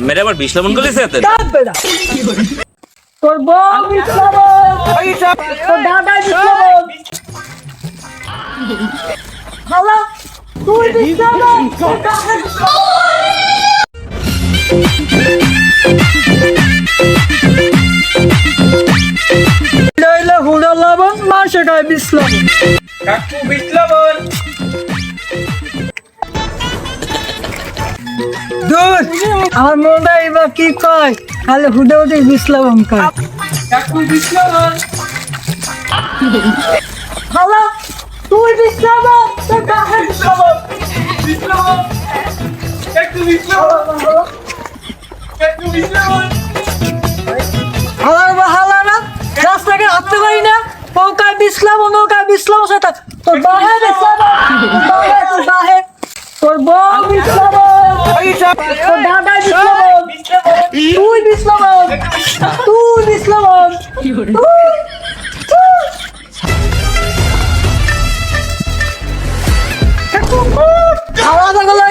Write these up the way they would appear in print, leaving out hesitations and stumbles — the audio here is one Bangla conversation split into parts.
মেরে আবার বিষ লবণ করলিস এতে তোর বউ বিষ লবণ, তোর দাদা বিষ লবণ, হালা তুই বিষ লবণ, তোর দাদা বিষ লবণ। হুড়ো লবণ মাসে গায়ে বিষ লবণ। কাকু বিষ লবণ দূর আমার মনটা এবার কি কয় খালি হুডে হুডে বিষ লবণ কয়। কাকু বিষ লবণ হালা তুই বিষ লবণ, তোর দাদা বিষ লবণ। বিষ লবণ কাকু বিষ লবণ কাকু বিষ লবণ হালার বা হালারা রাস্তাকে হাঁটতে পারি না, নৌকায় বিছলাম নৌকায় বিছলাম সেটা তোর বাহে বিছলাম, তোর বাহে তোর বউ বিছলাম, তোর দাদা বিছলাম, তুই বিছলাম, তুই বিছলাম, আলাদা গলা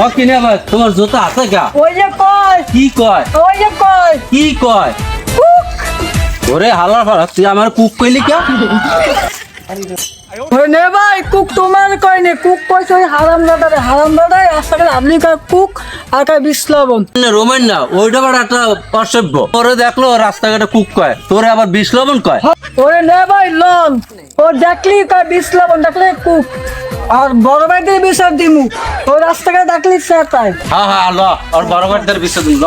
ও কিনে ভাই তোমার জুতা আছে গা ওই যে কয় কি কয় ওই যে কয় কি কয় ওরে হালার ফালা তুই আমার কুক কইলি কে ওই নে ভাই কুক তোমার কয় নে কুক কইছে ওই হারাম দাদা রাস্তাঘাট আপনি কয় কুক আর কয় বিষ্লবন রোমান না ওইটা আবার একটা অসভ্য পরে দেখলো রাস্তাঘাটে কুক কয় তোরে আবার বিষ লবণ কয় ওরে নে ভাই লন ও দেখলি কয় বিষ্লবন দেখলে কুক আর বড় ভাইদের বিচার দিমু ওই রাস্তাঘাট দেখলি সেটাই হ্যাঁ হ্যাঁ ল আর বড় ভাইদের বিষয় দিন ল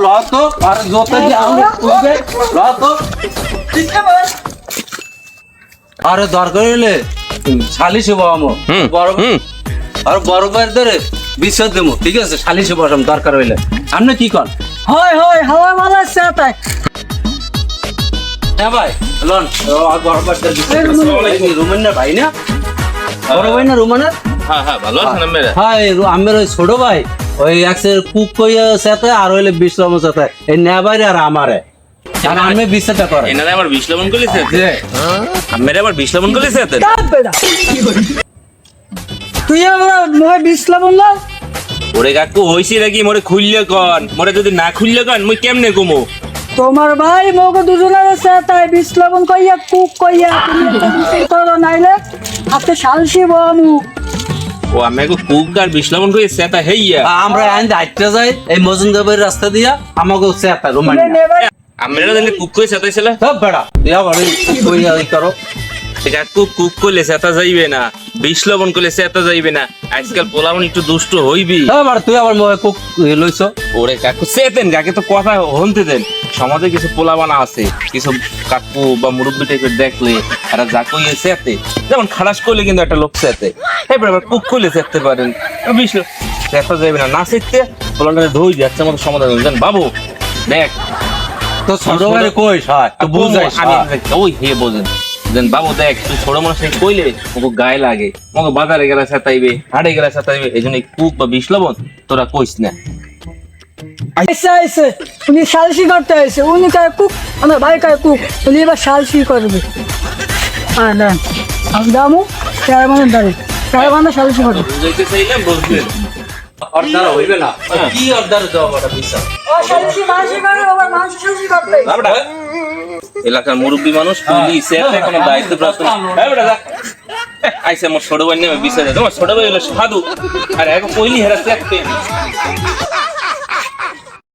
ল তো আর জোতা দিয়ে আমি কইবে ল তো আরে দরকার হইলে সালিশে বসামো বড় আর বড় ভাইয়ের ধরে বিষয় দেবো ঠিক আছে সালিশে বসাম দরকার হইলে আপনি কি কর হয় হাওয়া মালা সেটাই হ্যাঁ ভাই লন বড় ভাইদের বিষয় রোমানের ভাই না বড় ভাই না রোমানের হ্যাঁ হ্যাঁ ভালো আছেন মেরে হ্যাঁ আমার ওই ছোট ভাই ওই একসের কুক কইয়া সাথে আর হইলে বিশ্রাম সাথে এই নেবারে আর আমারে আর আমি বিশ্বাসটা করে এনারে আবার বিষ লবণ করলিস এতে মেরে আবার বিষ লবণ করলিস এতে তুই আমরা ময় বিষ্লবন না ওরে কাকু হইছে নাকি মোরে খুললে কন মোরে যদি না খুললে কন মুই কেমনে কমু তোমার ভাই মগো দুজনের সেটাই বিষ্লবন কইয়া কুক কইয়া তুমি একটা বিষয় করো নাইলে আপনি সালসি বামু ও আমি কুক আর বিষ লবণ করে সেটা হেইয়া আমরা আইন দায়িত্ব যাই এই মজুমদারের রাস্তা দিয়া আমাকে সেটা রোমান আমরা দিলে কুক করে সেটাইছিল সব বেড়া তুই আবার কইয়া করো কাকু কুক করলে সেটা যাইবে না বিষ লবণ করলে সেটা যাইবে না আজকাল পোলাবন একটু দুষ্ট হইবি আবার তুই আবার কুক লইছ ওরে কাকু সেতেন কাকে তো কথা হনতে দেন সমাজে কিছু পোলাবানা আছে কিছু কাকু বা মুরব্বী টাইপের দেখলে আর যা কইয়ে সেতে যেমন খালাস করলে কিন্তু একটা লোক সেতে এবার আবার কুক করলে সেতে পারেন বিষ সেটা যাইবে না না সেতে পোলাটা ধুই যাচ্ছে আমাদের সমাধান জান বাবু দেখ তো ছোট ভাই কইস হয় তো বুঝাইস ওই হে বোঝেন দেন বাবু দেখ তুই ছোট মানুষকে কইলে ওকে গায়ে লাগে ওকে বাজারে গেলে সাতাইবে হাটে গেলে সাতাইবে এই জন্য কুক বা বিষ লবণ তোরা কইস না আইসে উনি সালসি করতে আইসে উনি কয় কুক আমার ভাই কয় কুক উনি এবার সালসি করবে আর না আমি দামু ক্যারাবানে সালসি করবে বুঝাইতে চাইলাম বুঝলেন অর্ডার হইবে না কি অর্ডার দাও বড় বিষয় ও সালসি মাসি করে আবার মাসি সালসি করবে বাবুটা এলাকার মুরব্বী মানুষ পুলিশ এতে কোনো দায়িত্ব প্রাপ্ত বাবুটা যা আইসে আমার ছোট ভাই নেমে বিষয় তোমার ছোট ভাই হলো সাধু আর এখন কইলি হেরা দেখতে